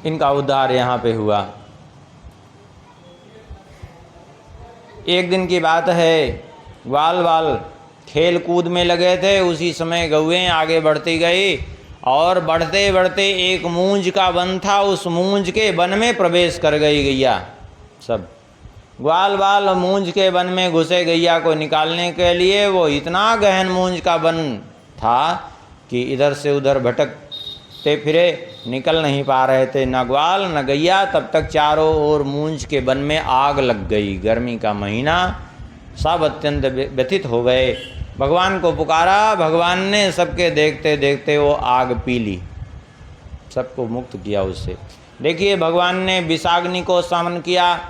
इनका उद्धार यहाँ पे हुआ। एक दिन की बात है, ग्वाल बाल खेल कूद में लगे थे, उसी समय गौएं आगे बढ़ती गई और बढ़ते बढ़ते एक मूंज का वन था, उस मूंज के वन में प्रवेश कर गई गैया। सब ग्वाल बाल मूंज के वन में घुसे गैया को निकालने के लिए। वो इतना गहन मूंज का वन था कि इधर से उधर भटकते फिरे, निकल नहीं पा रहे थे, न ग्वाल न गैया। तब तक चारों ओर मूंज के वन में आग लग गई। गर्मी का महीना, सब अत्यंत व्यथित हो गए। भगवान को पुकारा, भगवान ने सबके देखते देखते वो आग पी ली, सबको मुक्त किया उससे। देखिए, भगवान ने विषाग्नि को समन किया,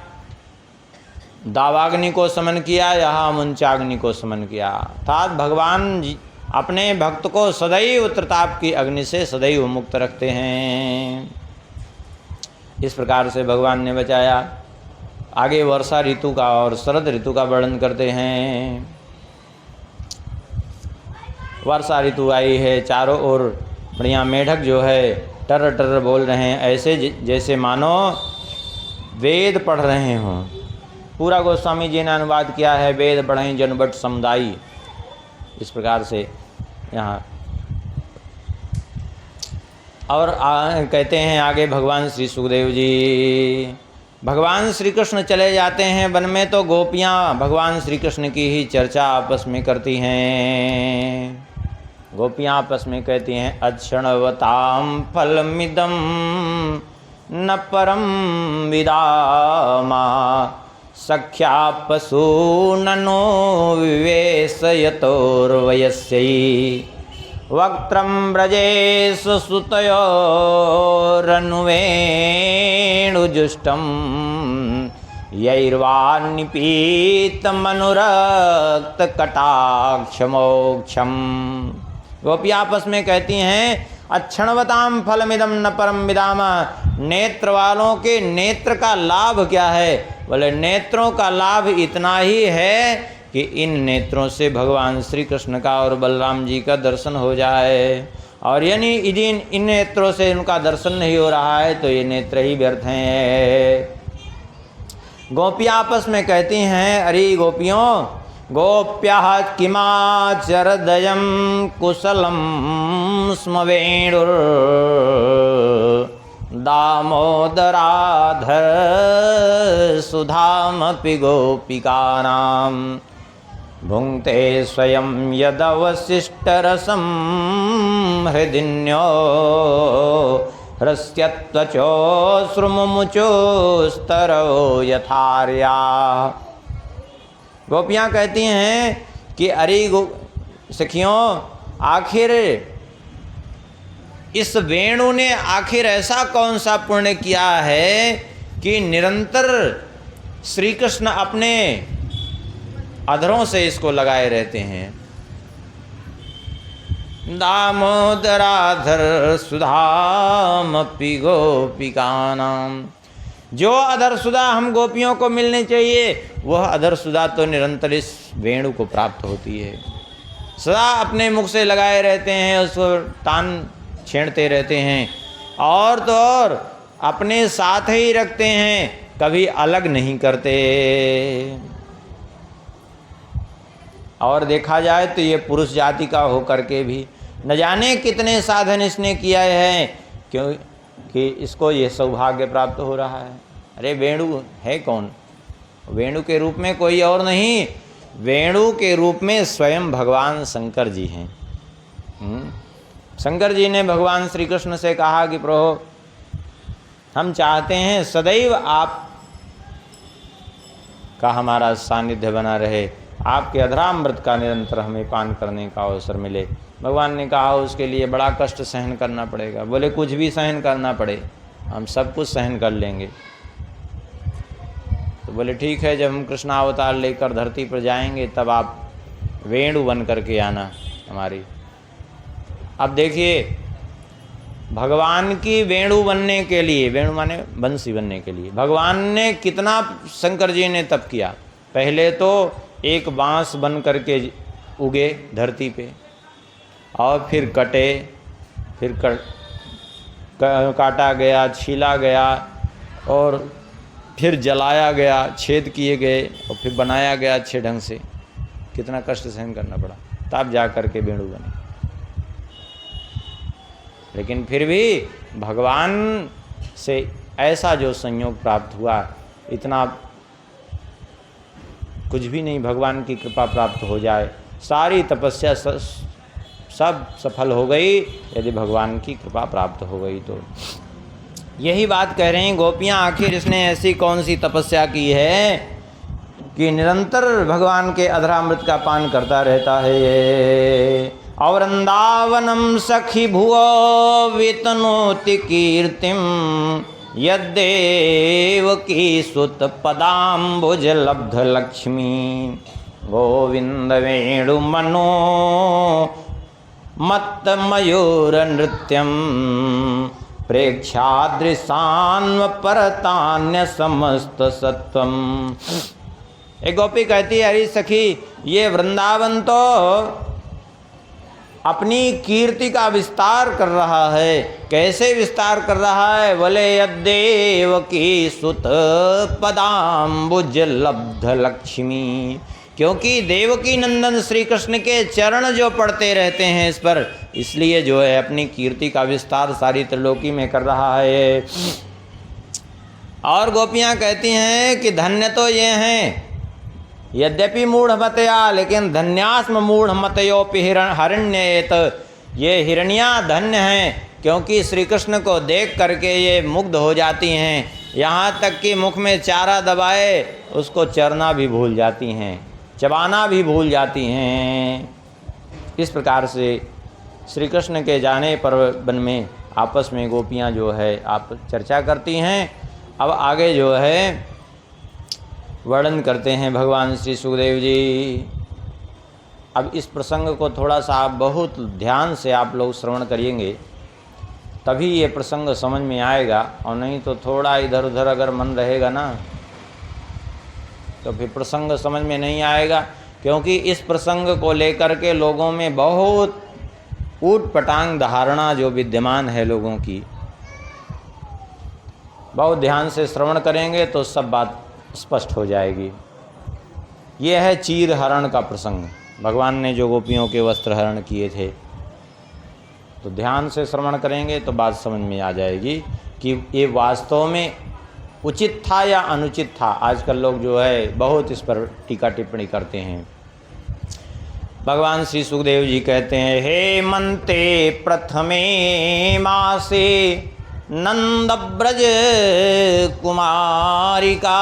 दावाग्नि को समन किया, यहाँ मुंचाग्नि को समन किया। अर्थात भगवान अपने भक्त को सदैव त्रिताप की अग्नि से सदैव मुक्त रखते हैं। इस प्रकार से भगवान ने बचाया। आगे वर्षा ऋतु का और शरद ऋतु का वर्णन करते हैं। वर्षा ऋतु आई है, चारों ओर बढ़िया मेढक जो है टर टर बोल रहे हैं, ऐसे जैसे मानो वेद पढ़ रहे हों। पूरा गोस्वामी जी ने अनुवाद किया है, वेद पढ़ें जनबट समुदायी, इस प्रकार से यहाँ। और कहते हैं आगे भगवान श्री सुखदेव जी, भगवान श्री कृष्ण चले जाते हैं वन में तो गोपियाँ भगवान श्री कृष्ण की ही चर्चा आपस में करती हैं। गोपियाँ आपस में कहती हैं, अच्छणवताम फलमिदम न परम विदामा सख्या पशूननो विवेशयतोर्वयस्यै वक्त्रं व्रजेश सुतयोरनुवेणुजुष्टं यैर्वान्निपीतमनुरक्तकटाक्षमोक्षम्। गोपियाँ आपस में कहती हैं, अच्छणवताम फलमिदम न परम विदाम, नेत्र वालों के नेत्र का लाभ क्या है? बोले नेत्रों का लाभ इतना ही है कि इन नेत्रों से भगवान श्री कृष्ण का और बलराम जी का दर्शन हो जाए। और यानी इन नेत्रों से उनका दर्शन नहीं हो रहा है तो ये नेत्र ही व्यर्थ हैं। गोपियाँ आपस में कहती हैं, अरे गोपियों, गोप्यः किमाचरदयं कुशलं स्म वेणुर् दामोदराधर सुधामपि गोपिकानां भुङ्क्ते स्वयं यदवशिष्टरसं हृदिन्यो ह्रस्यत्वचोश्रुमुमुचोस्तरो यथार्या। गोपियाँ कहती हैं कि अरे सखियों, आखिर इस वेणु ने आखिर ऐसा कौन सा पुण्य किया है कि निरंतर श्री कृष्ण अपने अधरों से इसको लगाए रहते हैं। दामोदराधर सुधामपि गोपिकानाम, जो अधर सुधा हम गोपियों को मिलने चाहिए वह अधर सुधा तो निरंतर इस वेणु को प्राप्त होती है। सदा अपने मुख से लगाए रहते हैं, उसको तान छेड़ते रहते हैं और तो और अपने साथ ही रखते हैं, कभी अलग नहीं करते। और देखा जाए तो ये पुरुष जाति का होकर के भी न जाने कितने साधन इसने किया है क्योंकि इसको ये सौभाग्य प्राप्त हो रहा है। अरे वेणु है कौन? वेणु के रूप में कोई और नहीं, वेणु के रूप में स्वयं भगवान शंकर जी हैं। शंकर जी ने भगवान श्री कृष्ण से कहा कि प्रभु, हम चाहते हैं सदैव आप का हमारा सानिध्य बना रहे, आपके अधरामृत का निरंतर हमें पान करने का अवसर मिले। भगवान ने कहा उसके लिए बड़ा कष्ट सहन करना पड़ेगा। बोले कुछ भी सहन करना पड़े, हम सब कुछ सहन कर लेंगे। तो बोले ठीक है, जब हम कृष्णावतार लेकर धरती पर जाएंगे तब आप वेणु बन करके आना हमारी। अब देखिए, भगवान की वेणु बनने के लिए, वेणु माने बंसी बनने के लिए भगवान ने कितना, शंकर जी ने तप किया। पहले तो एक बांस बन करके उगे धरती पे और फिर कटे, फिर काटा गया, छीला गया और फिर जलाया गया, छेद किए गए और फिर बनाया गया अच्छे ढंग से। कितना कष्ट सहन करना पड़ा, तब जा कर के वेणु बने। लेकिन फिर भी भगवान से ऐसा जो संयोग प्राप्त हुआ, इतना कुछ भी नहीं, भगवान की कृपा प्राप्त हो जाए, सारी तपस्या सब सफल हो गई यदि भगवान की कृपा प्राप्त हो गई तो। यही बात कह रहे हैं गोपियाँ, आखिर इसने ऐसी कौन सी तपस्या की है कि निरंतर भगवान के अधरामृत का पान करता रहता है। और वृंदावनम सखी भुवो वितनोति कीर्तिम यद्देवकी सुत पदाम्बुज लब्ध लक्ष्मी गोविंद वेणु मनो मत्त मयूर नृत्यम प्रेक्षादृशान्व परतान्य समस्त सत्वम। एक गोपी कहती है, अरे सखी, ये वृंदावन तो अपनी कीर्ति का विस्तार कर रहा है। कैसे विस्तार कर रहा है? बोले यद्देव की सुत पदाम्बुज लब्ध लक्ष्मी, क्योंकि देवकी नंदन श्री कृष्ण के चरण जो पड़ते रहते हैं इस पर, इसलिए जो है अपनी कीर्ति का विस्तार सारी त्रिलोकी में कर रहा है। और गोपियाँ कहती हैं कि धन्य तो ये हैं, यद्यपि मूढ़मतया, लेकिन धन्यास्म मूढ़मतयोपि हरिण्येत, ये हिरण्या धन्य हैं क्योंकि श्री कृष्ण को देख करके ये मुग्ध हो जाती हैं। यहाँ तक कि मुख में चारा दबाए उसको चरना भी भूल जाती हैं, चबाना भी भूल जाती हैं। इस प्रकार से श्री कृष्ण के जाने पर वन में आपस में गोपियाँ जो है आप चर्चा करती हैं। अब आगे जो है वर्णन करते हैं भगवान श्री सुखदेव जी। अब इस प्रसंग को थोड़ा सा आप बहुत ध्यान से आप लोग श्रवण करिएंगे, तभी ये प्रसंग समझ में आएगा, और नहीं तो थोड़ा इधर उधर अगर मन रहेगा ना तो फिर प्रसंग समझ में नहीं आएगा। क्योंकि इस प्रसंग को लेकर के लोगों में बहुत ऊट पटांग धारणा जो विद्यमान है लोगों की, बहुत ध्यान से श्रवण करेंगे तो सब बात स्पष्ट हो जाएगी। यह है चीर हरण का प्रसंग, भगवान ने जो गोपियों के वस्त्र हरण किए थे। तो ध्यान से श्रवण करेंगे तो बात समझ में आ जाएगी कि ये वास्तव में उचित था या अनुचित था। आजकल लोग जो है बहुत इस पर टीका टिप्पणी करते हैं। भगवान श्री सुखदेव जी कहते हैं, हे मंते प्रथमे मासे नंद ब्रज कुमारिका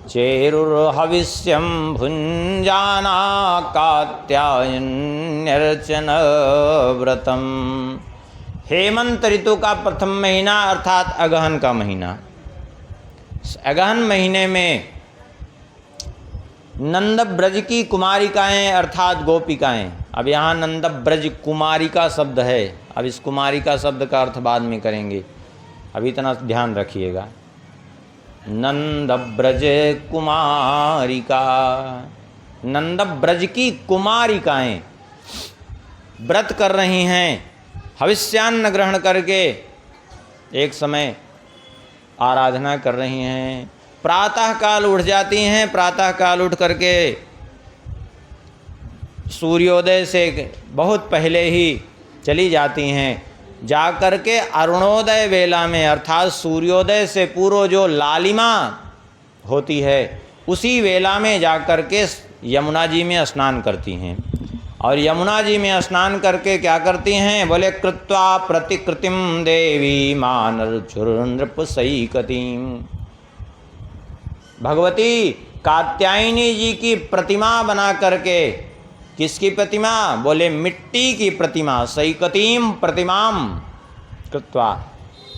चेरुर्हविष्यं भुञ्जाना कात्यायन्यर्चन व्रतम। हेमंत ऋतु का प्रथम महीना अर्थात अगहन का महीना, अगहन महीने में नंद ब्रज की कुमारिकाएं अर्थात गोपिकाएं। अब यहाँ नंद ब्रज कुमारिका शब्द है, अब इस कुमारिका शब्द का अर्थ बाद में करेंगे, अभी इतना ध्यान रखिएगा। नंद ब्रज कुमारिका, नंद ब्रज की कुमारिकाएं व्रत कर रही हैं, हविष्यान्न ग्रहण करके एक समय आराधना कर रही हैं। प्रातः काल उठ जाती हैं, प्रातः काल उठ करके सूर्योदय से बहुत पहले ही चली जाती हैं, जा कर के अरुणोदय वेला में अर्थात सूर्योदय से पूर्व जो लालिमा होती है उसी वेला में जा कर के यमुना जी में स्नान करती हैं। और यमुना जी में स्नान करके क्या करती हैं? बोले कृत्वा प्रतिकृतिम देवी मानरचुर्नृपसैकतीम। भगवती कात्यायनी जी की प्रतिमा बना करके, किसकी प्रतिमा? बोले मिट्टी की प्रतिमा, सैकतीम प्रतिमाम कृत्वा,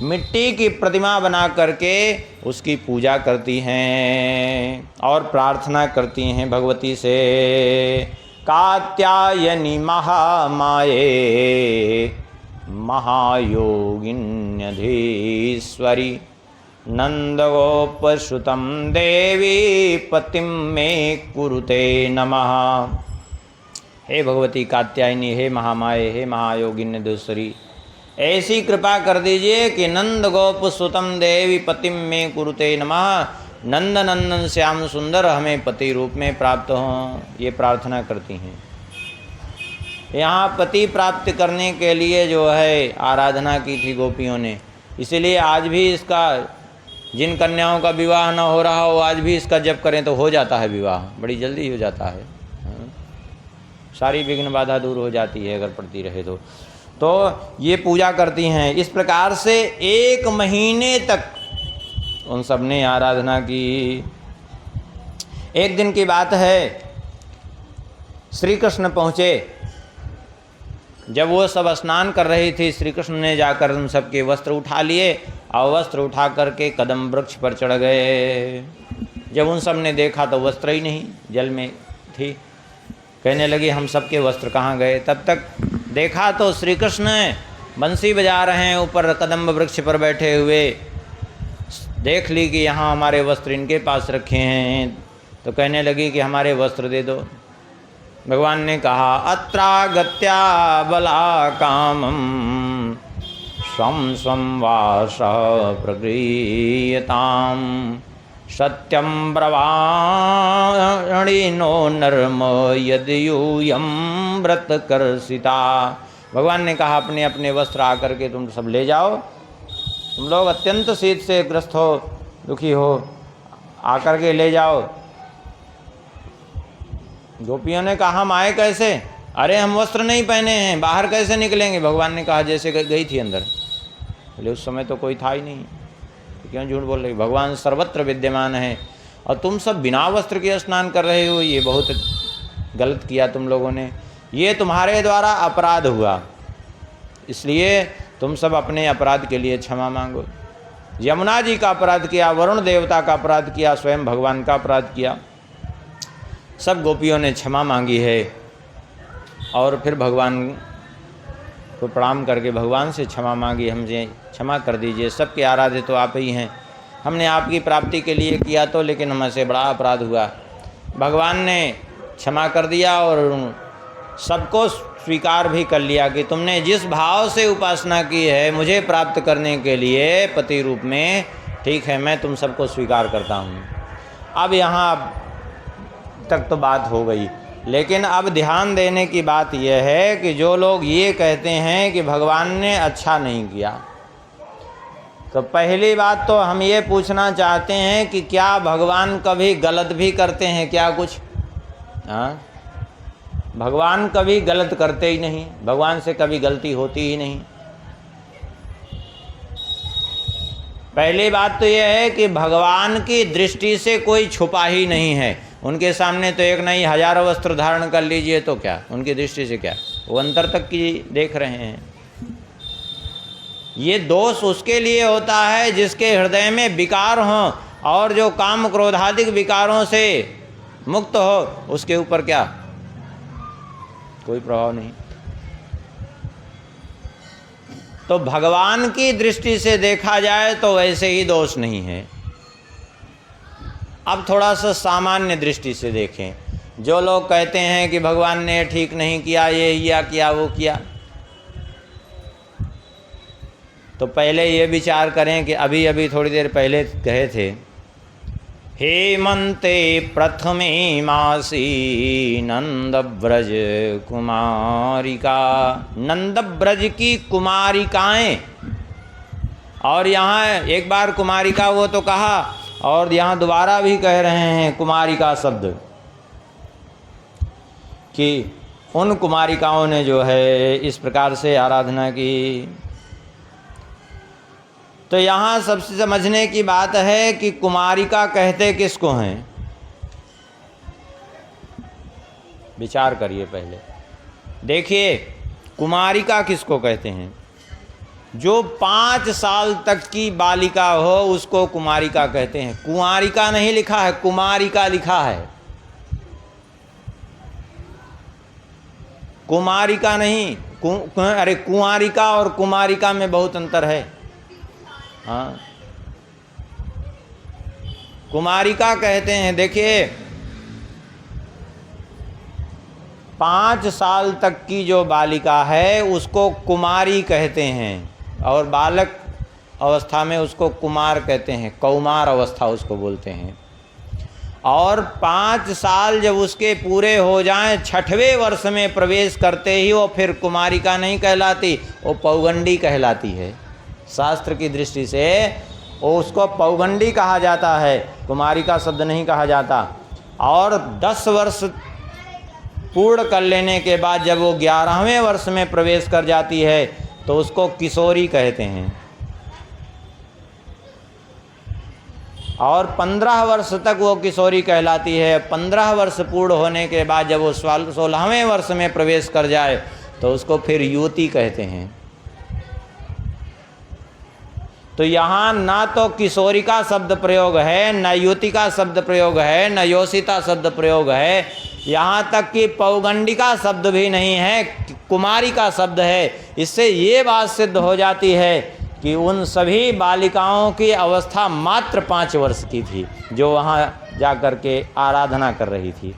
मिट्टी की प्रतिमा बना करके उसकी पूजा करती हैं और प्रार्थना करती हैं भगवती से। कात्यायनी महामाये महायोगिन्यधीश्वरी नंदगोपश्रुतं देवी पतिं मे कुरुते नमः। हे भगवती कात्यायनी, हे महामाये, हे महायोगिन्यधीश्वरी, ऐसी कृपा कर दीजिए कि नंद गोप सुतम देवी पतिम में कुरुते नमः, नंद नंदन श्याम सुंदर हमें पति रूप में प्राप्त हों, ये प्रार्थना करती हैं। यहाँ पति प्राप्त करने के लिए जो है आराधना की थी गोपियों ने, इसीलिए आज भी इसका, जिन कन्याओं का विवाह न हो रहा हो आज भी इसका जप करें तो हो जाता है विवाह, बड़ी जल्दी हो जाता है। सारी विघ्न बाधा दूर हो जाती है अगर पढ़ती रहे तो ये पूजा करती हैं। इस प्रकार से 1 महीने तक उन सब ने आराधना की। एक दिन की बात है, श्री कृष्ण पहुँचे। जब वो सब स्नान कर रही थी, श्री कृष्ण ने जाकर उन सबके वस्त्र उठा लिए और वस्त्र उठा करके कदम वृक्ष पर चढ़ गए। जब उन सब ने देखा तो वस्त्र ही नहीं, जल में थी। कहने लगी हम सबके वस्त्र कहाँ गए। तब तक देखा तो श्री कृष्ण बंसी बजा रहे हैं ऊपर कदम्ब वृक्ष पर बैठे हुए। देख ली कि यहाँ हमारे वस्त्र इनके पास रखे हैं, तो कहने लगी कि हमारे वस्त्र दे दो। भगवान ने कहा अत्रागत्या बला कामम स्वं स्वं वास प्रगृह्यताम सत्यम ब्रवाणिनो नर्म यदि यूयम व्रत कर्षिता। भगवान ने कहा अपने अपने वस्त्र आकर के तुम सब ले जाओ, तुम लोग अत्यंत शीत से ग्रस्त हो, दुखी हो, आकर के ले जाओ। गोपियों ने कहा हम आए कैसे, अरे हम वस्त्र नहीं पहने हैं, बाहर कैसे निकलेंगे। भगवान ने कहा जैसे गई थी अंदर। बोले उस समय तो कोई था ही नहीं, तो क्यों झूठ बोल रही। भगवान सर्वत्र विद्यमान है और तुम सब बिना वस्त्र के स्नान कर रहे हो, ये बहुत गलत किया तुम लोगों ने, ये तुम्हारे द्वारा अपराध हुआ, इसलिए तुम सब अपने अपराध के लिए क्षमा मांगो। यमुना जी का अपराध किया, वरुण देवता का अपराध किया, स्वयं भगवान का अपराध किया। सब गोपियों ने क्षमा मांगी है और फिर भगवान को प्रणाम करके भगवान से क्षमा मांगी, हमसे क्षमा कर दीजिए, सबके आराध्य तो आप ही हैं, हमने आपकी प्राप्ति के लिए किया तो, लेकिन हमसे बड़ा अपराध हुआ। भगवान ने क्षमा कर दिया और सबको स्वीकार भी कर लिया कि तुमने जिस भाव से उपासना की है मुझे प्राप्त करने के लिए पति रूप में, ठीक है मैं तुम सबको स्वीकार करता हूँ। अब यहाँ तक तो बात हो गई, लेकिन अब ध्यान देने की बात यह है कि जो लोग ये कहते हैं कि भगवान ने अच्छा नहीं किया, तो पहली बात तो हम ये पूछना चाहते हैं कि क्या भगवान कभी गलत भी करते हैं क्या कुछ? हाँ, भगवान कभी गलत करते ही नहीं, भगवान से कभी गलती होती ही नहीं। पहली बात तो यह है कि भगवान की दृष्टि से कोई छुपा ही नहीं है। उनके सामने तो एक नहीं हजारों वस्त्र धारण कर लीजिए तो क्या, उनकी दृष्टि से क्या, वो अंतर तक की देख रहे हैं। ये दोष उसके लिए होता है जिसके हृदय में विकार हों और जो काम क्रोधादिक विकारों से मुक्त हो, उसके ऊपर क्या कोई प्रभाव नहीं। तो भगवान की दृष्टि से देखा जाए तो वैसे ही दोष नहीं है। अब थोड़ा सा सामान्य दृष्टि से देखें, जो लोग कहते हैं कि भगवान ने ठीक नहीं किया, ये किया वो किया, तो पहले ये विचार करें कि अभी अभी थोड़ी देर पहले कहे थे हेमंते प्रथमे मासी नंदब्रज कुमारिका, नंदब्रज की कुमारिकाएं, और यहाँ एक बार कुमारिका वो तो कहा और यहाँ दोबारा भी कह रहे हैं कुमारिका शब्द, कि उन कुमारिकाओं ने जो है इस प्रकार से आराधना की। तो यहाँ सबसे समझने की बात है कि कुमारिका कहते किसको हैं, विचार करिए पहले। देखिए कुमारिका किसको कहते हैं, जो 5 साल तक की बालिका हो उसको कुमारिका कहते हैं। कुंवारिका नहीं लिखा है, कुमारिका लिखा है, कुमारिका नहीं। अरे कुंवारिका और कुमारिका में बहुत अंतर है। हाँ, कुमारिका कहते हैं। देखिए 5 साल तक की जो बालिका है उसको कुमारी कहते हैं। और बालक अवस्था में उसको कुमार कहते हैं, कौमार अवस्था उसको बोलते हैं। और 5 साल जब उसके पूरे हो जाएं, 6वें वर्ष में प्रवेश करते ही वो फिर कुमारिका नहीं कहलाती, वो पौगंडी कहलाती है। शास्त्र की दृष्टि से वो उसको पौगंडी कहा जाता है, कुमारिका शब्द नहीं कहा जाता। और 10 वर्ष पूर्ण कर लेने के बाद जब वो 11वें वर्ष में प्रवेश कर जाती है तो उसको किशोरी कहते हैं। और 15 वर्ष तक वो किशोरी कहलाती है। 15 वर्ष पूर्ण होने के बाद जब वो 16वें वर्ष में प्रवेश कर जाए तो उसको फिर युवती कहते हैं। तो यहाँ ना तो किशोरी का शब्द प्रयोग है, न युवती का शब्द प्रयोग है, न योषिता शब्द प्रयोग है, यहाँ तक कि पौगंडी का शब्द भी नहीं है, कुमारी का शब्द है। इससे ये बात सिद्ध हो जाती है कि उन सभी बालिकाओं की अवस्था मात्र 5 वर्ष की थी जो वहाँ जा कर के आराधना कर रही थी।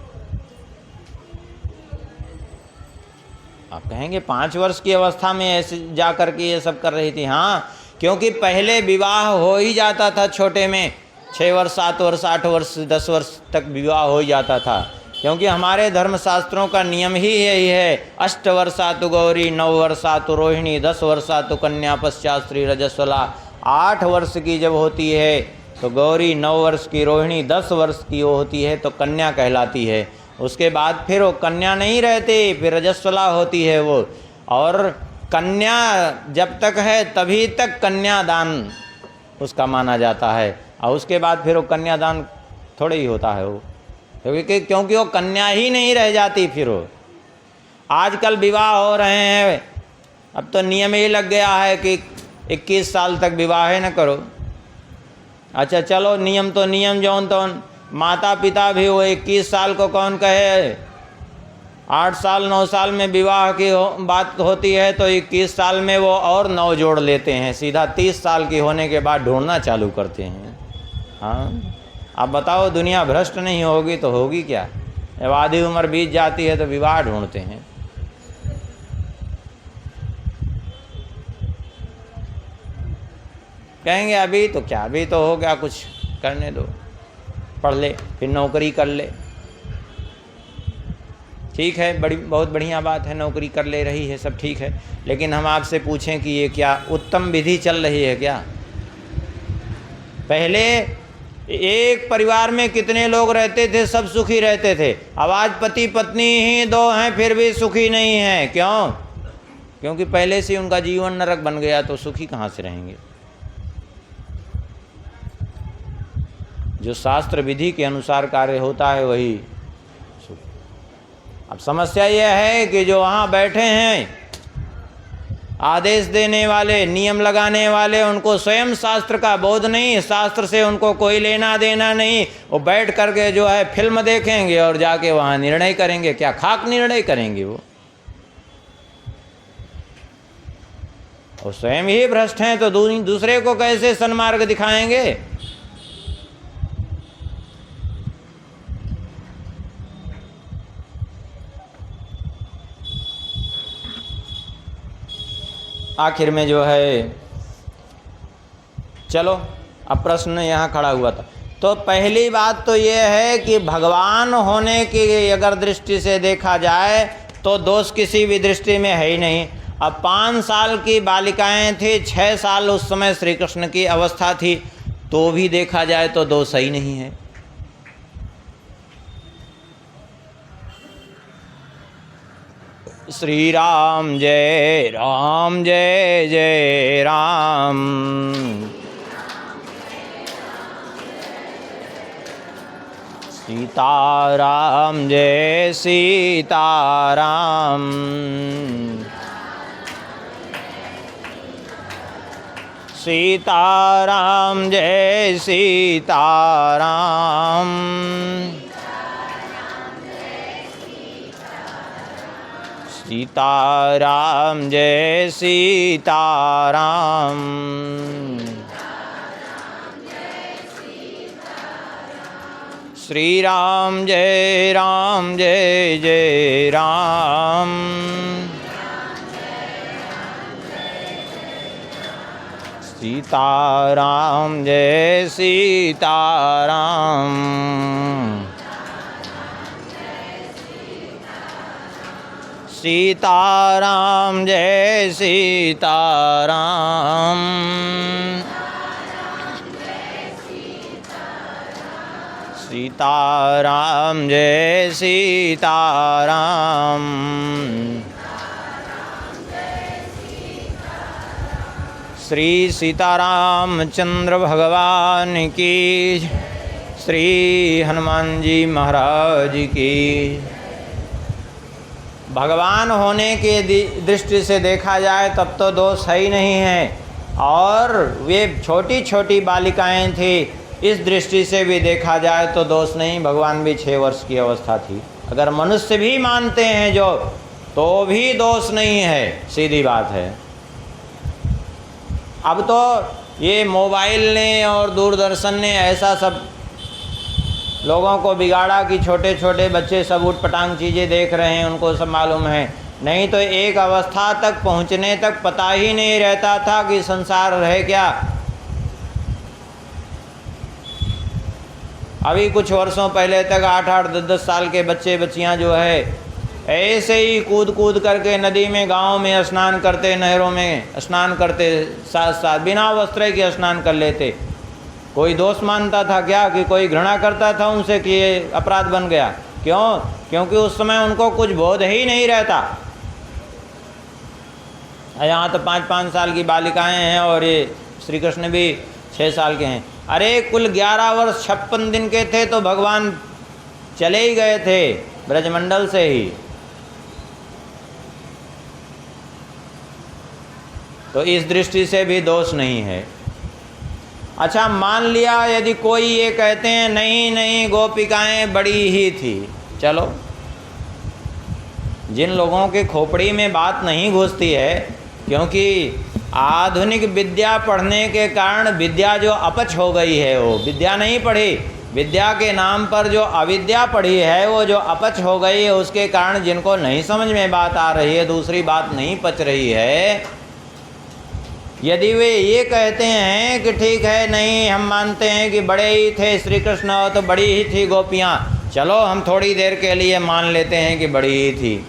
आप कहेंगे 5 वर्ष की अवस्था में ऐसे जा कर के ये सब कर रही थी? हाँ, क्योंकि पहले विवाह हो ही जाता था छोटे में, 6 वर्ष 7 वर्ष 8 वर्ष 10 वर्ष तक विवाह हो ही जाता था। क्योंकि हमारे धर्मशास्त्रों का नियम ही यही है, 8 वर्षा तो गौरी, 9 वर्षा तो रोहिणी, 10 वर्षा तो कन्या, पश्चात स्त्री रजस्वला। 8 वर्ष की जब होती है तो गौरी, 9 वर्ष की रोहिणी, 10 वर्ष की वो होती है तो कन्या कहलाती है। उसके बाद फिर वो कन्या नहीं रहती, फिर रजस्वला होती है वो। और कन्या जब तक है तभी तक कन्यादान उसका माना जाता है, और उसके बाद फिर वो कन्यादान थोड़ा ही होता है वो, क्योंकि वो कन्या ही नहीं रह जाती। फिर वो आजकल विवाह हो रहे हैं, अब तो नियम ही लग गया है कि 21 साल तक विवाह न करो। अच्छा चलो, नियम तो नियम, जौन तो माता पिता भी वो 21 साल को कौन कहे, 8 साल 9 साल में विवाह की बात होती है तो 21 साल में वो और 9 जोड़ लेते हैं, सीधा 30 साल की होने के बाद ढूंढना चालू करते हैं। हाँ, अब बताओ, दुनिया भ्रष्ट नहीं होगी तो होगी क्या? जब आधी उम्र बीत जाती है तो विवाह ढूंढते हैं। कहेंगे अभी तो क्या, अभी तो हो गया, कुछ करने दो, पढ़ ले, फिर नौकरी कर ले। ठीक है, बहुत बढ़िया बात है, नौकरी कर ले रही है, सब ठीक है। लेकिन हम आपसे पूछें कि ये क्या उत्तम विधि चल रही है क्या? पहले एक परिवार में कितने लोग रहते थे, सब सुखी रहते थे। अब आज पति पत्नी ही 2 हैं फिर भी सुखी नहीं हैं। क्यों? क्योंकि पहले से उनका जीवन नरक बन गया, तो सुखी कहाँ से रहेंगे? जो शास्त्र विधि के अनुसार कार्य होता है वही सुख। अब समस्या यह है कि जो वहाँ बैठे हैं आदेश देने वाले, नियम लगाने वाले, उनको स्वयं शास्त्र का बोध नहीं, शास्त्र से उनको कोई लेना देना नहीं। वो बैठ करके जो है फिल्म देखेंगे और जाके वहाँ निर्णय करेंगे। क्या खाक निर्णय करेंगे वो स्वयं ही भ्रष्ट हैं, तो दूसरे को कैसे सन्मार्ग दिखाएंगे? आखिर में जो है, चलो अब प्रश्न यहाँ खड़ा हुआ था। तो पहली बात तो ये है कि भगवान होने की अगर दृष्टि से देखा जाए तो दोष किसी भी दृष्टि में है ही नहीं। अब 5 साल की बालिकाएं थी, 6 साल उस समय श्री कृष्ण की अवस्था थी, तो भी देखा जाए तो दोष ही नहीं है। श्री राम जय राम, जय जय राम। सीताराम जय सीताराम। सीताराम जय सीताराम। सीताराम जय सीताराम। श्री राम जय राम, जय जय राम। सीताराम जय सीताराम। सीताराम जय सीताराम। सीताराम जय सीताराम। श्री सीतारामचंद्र भगवान की, श्री हनुमान जी महाराज की। भगवान होने के दृष्टि से देखा जाए तब तो दोष है ही नहीं है, और वे छोटी छोटी बालिकाएं थी, इस दृष्टि से भी देखा जाए तो दोष नहीं। भगवान भी 6 वर्ष की अवस्था थी। अगर मनुष्य भी मानते हैं जो, तो भी दोष नहीं है, सीधी बात है। अब तो ये मोबाइल ने और दूरदर्शन ने ऐसा सब लोगों को बिगाड़ा कि छोटे छोटे बच्चे सब उटपटांग चीज़ें देख रहे हैं, उनको सब मालूम है। नहीं तो एक अवस्था तक पहुंचने तक पता ही नहीं रहता था कि संसार है क्या। अभी कुछ वर्षों पहले तक 8-8, 10-10 साल के बच्चे बच्चियां जो है ऐसे ही कूद कूद करके नदी में, गांव में स्नान करते, नहरों में स्नान करते, साथ साथ बिना वस्त्र के स्नान कर लेते। कोई दोष मानता था क्या कि कोई घृणा करता था उनसे कि ये अपराध बन गया? क्यों? क्योंकि उस समय उनको कुछ बोध ही नहीं रहता। यहाँ तो 5-5 साल की बालिकाएं हैं और ये श्री कृष्ण भी 6 साल के हैं। अरे कुल 11 वर्ष 56 दिन के थे तो भगवान चले ही गए थे ब्रजमंडल से ही। तो इस दृष्टि से भी दोष नहीं है। अच्छा, मान लिया यदि कोई ये कहते हैं नहीं नहीं गोपिकाएं बड़ी ही थी, चलो, जिन लोगों के खोपड़ी में बात नहीं घुसती है, क्योंकि आधुनिक विद्या पढ़ने के कारण विद्या जो अपच हो गई है, वो विद्या नहीं पढ़ी, विद्या के नाम पर जो अविद्या पढ़ी है वो जो अपच हो गई है, उसके कारण जिनको नहीं समझ में बात आ रही है, दूसरी बात नहीं पच रही है, यदि वे ये कहते हैं कि ठीक है, नहीं हम मानते हैं कि बड़े ही थे श्री कृष्ण और तो बड़ी ही थी गोपियाँ, चलो हम थोड़ी देर के लिए मान लेते हैं कि बड़ी ही थी।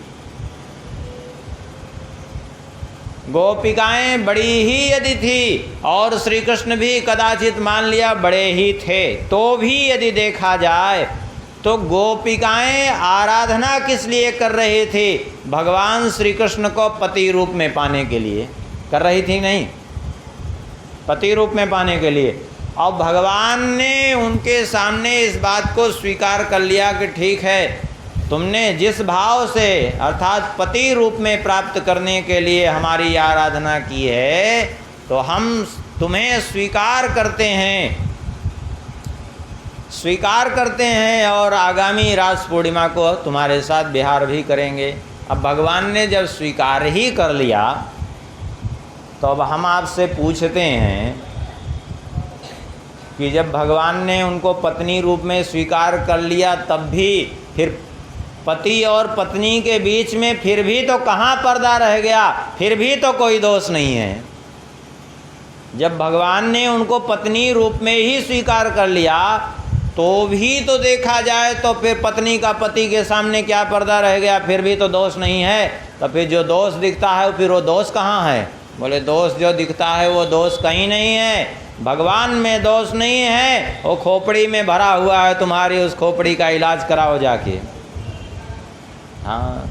गोपिकाएं बड़ी ही यदि थी और श्री कृष्ण भी कदाचित मान लिया बड़े ही थे, तो भी यदि देखा जाए तो गोपिकाएं आराधना किस लिए कर रही थी? भगवान श्री कृष्ण को पति रूप में पाने के लिए कर रही थी, नहीं, पति रूप में पाने के लिए। और भगवान ने उनके सामने इस बात को स्वीकार कर लिया कि ठीक है, तुमने जिस भाव से अर्थात पति रूप में प्राप्त करने के लिए हमारी आराधना की है, तो हम तुम्हें स्वीकार करते हैं और आगामी रास पूर्णिमा को तुम्हारे साथ विहार भी करेंगे। अब भगवान ने जब स्वीकार ही कर लिया, तो अब हम आपसे पूछते हैं कि जब भगवान ने उनको पत्नी रूप में स्वीकार कर लिया, तब भी फिर पति और पत्नी के बीच में फिर भी तो कहाँ पर्दा रह गया? फिर भी तो कोई दोष नहीं है। जब भगवान ने उनको पत्नी रूप में ही स्वीकार कर लिया, तो भी तो देखा जाए तो फिर पत्नी का पति के सामने क्या पर्दा रह गया? फिर भी तो दोष नहीं है। तो फिर जो दोष दिखता है फिर वो दोष कहाँ है? बोले दोष जो दिखता है वो दोष कहीं नहीं है, भगवान में दोष नहीं है, वो खोपड़ी में भरा हुआ है, तुम्हारी उस खोपड़ी का इलाज कराओ जाके। हाँ,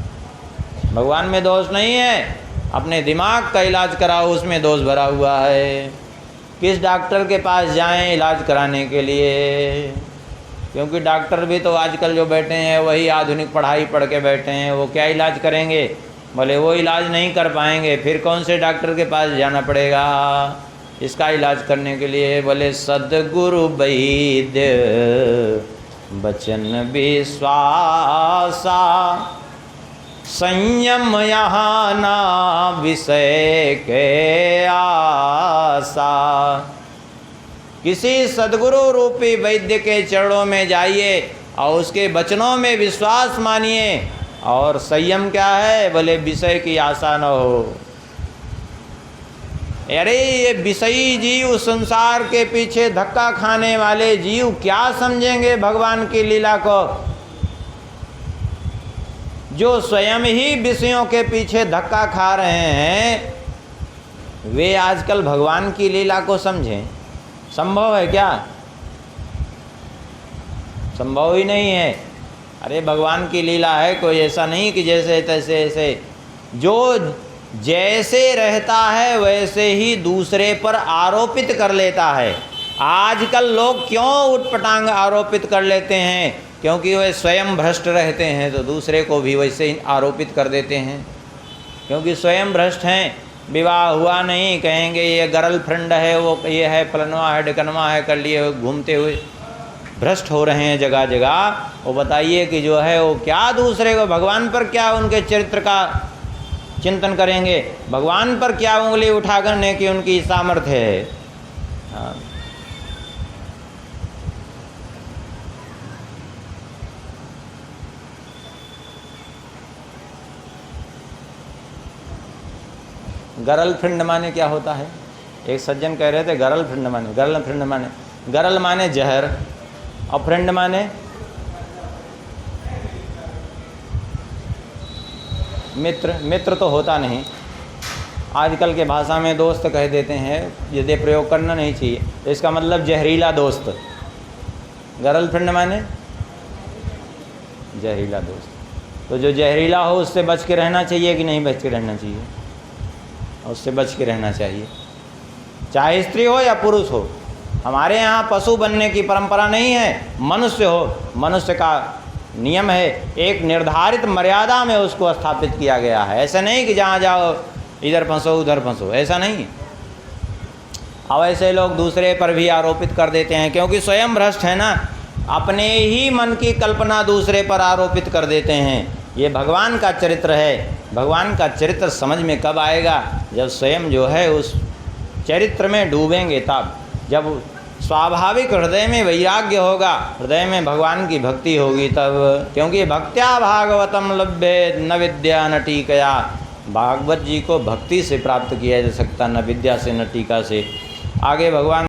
भगवान में दोष नहीं है, अपने दिमाग का इलाज कराओ, उसमें दोष भरा हुआ है। किस डॉक्टर के पास जाएं इलाज कराने के लिए? क्योंकि डॉक्टर भी तो आजकल जो बैठे हैं वही आधुनिक पढ़ाई पढ़ के बैठे हैं, वो क्या इलाज करेंगे? बोले वो इलाज नहीं कर पाएंगे, फिर कौन से डॉक्टर के पास जाना पड़ेगा इसका इलाज करने के लिए? बोले सद्गुरु वैद्य बचन विश्वासा, संयम यहाँ ना विषय के आशा। किसी सद्गुरु रूपी वैद्य के चरणों में जाइए और उसके वचनों में विश्वास मानिए। और संयम क्या है? बोले विषय की आशा न हो। अरे ये विषयी जीव, संसार के पीछे धक्का खाने वाले जीव क्या समझेंगे भगवान की लीला को? जो स्वयं ही विषयों के पीछे धक्का खा रहे हैं, वे आजकल भगवान की लीला को समझें? संभव है क्या? संभव ही नहीं है। अरे भगवान की लीला है, कोई ऐसा नहीं कि जैसे तैसे ऐसे, जो जैसे रहता है वैसे ही दूसरे पर आरोपित कर लेता है। आजकल लोग क्यों उटपटांग आरोपित कर लेते हैं? क्योंकि वे स्वयं भ्रष्ट रहते हैं तो दूसरे को भी वैसे ही आरोपित कर देते हैं। क्योंकि स्वयं भ्रष्ट हैं, विवाह हुआ नहीं, कहेंगे ये गर्लफ्रेंड है, वो ये है, फलनवा है, ढकनवा है, कर लिए घूमते हुए भ्रष्ट हो रहे हैं जगह जगह। वो बताइए कि जो है वो क्या दूसरे को, भगवान पर क्या उनके चरित्र का चिंतन करेंगे? भगवान पर क्या उंगली उठा करने की उनकी सामर्थ्य है? हाँ। गर्लफ्रेंड माने क्या होता है? एक सज्जन कह रहे थे गर्लफ्रेंड माने, गर्लफ्रेंड माने, गर्ल माने जहर और फ्रेंड माने मित्र। मित्र तो होता नहीं, आजकल के भाषा में दोस्त कह देते हैं, यदि प्रयोग करना नहीं चाहिए। तो इसका मतलब जहरीला दोस्त। गर्लफ्रेंड माने जहरीला दोस्त। तो जो जहरीला हो उससे बच के रहना चाहिए कि नहीं बच के रहना चाहिए? उससे बच के रहना चाहिए, चाहे स्त्री हो या पुरुष हो। हमारे यहाँ पशु बनने की परंपरा नहीं है, मनुष्य हो। मनुष्य का नियम है, एक निर्धारित मर्यादा में उसको स्थापित किया गया है। ऐसा नहीं कि जहाँ जाओ इधर फंसो उधर फंसो, ऐसा नहीं। अब ऐसे लोग दूसरे पर भी आरोपित कर देते हैं, क्योंकि स्वयं भ्रष्ट है ना, अपने ही मन की कल्पना दूसरे पर आरोपित कर देते हैं। ये भगवान का चरित्र है। भगवान का चरित्र समझ में कब आएगा? जब स्वयं जो है उस चरित्र में डूबेंगे, तब जब स्वाभाविक हृदय में वैराग्य होगा, हृदय में भगवान की भक्ति होगी तब। क्योंकि भक्त्या भागवतम लभ्ये न विद्या न टीकया। भागवत जी को भक्ति से प्राप्त किया जा सकता, न विद्या से न टीका से। आगे भगवान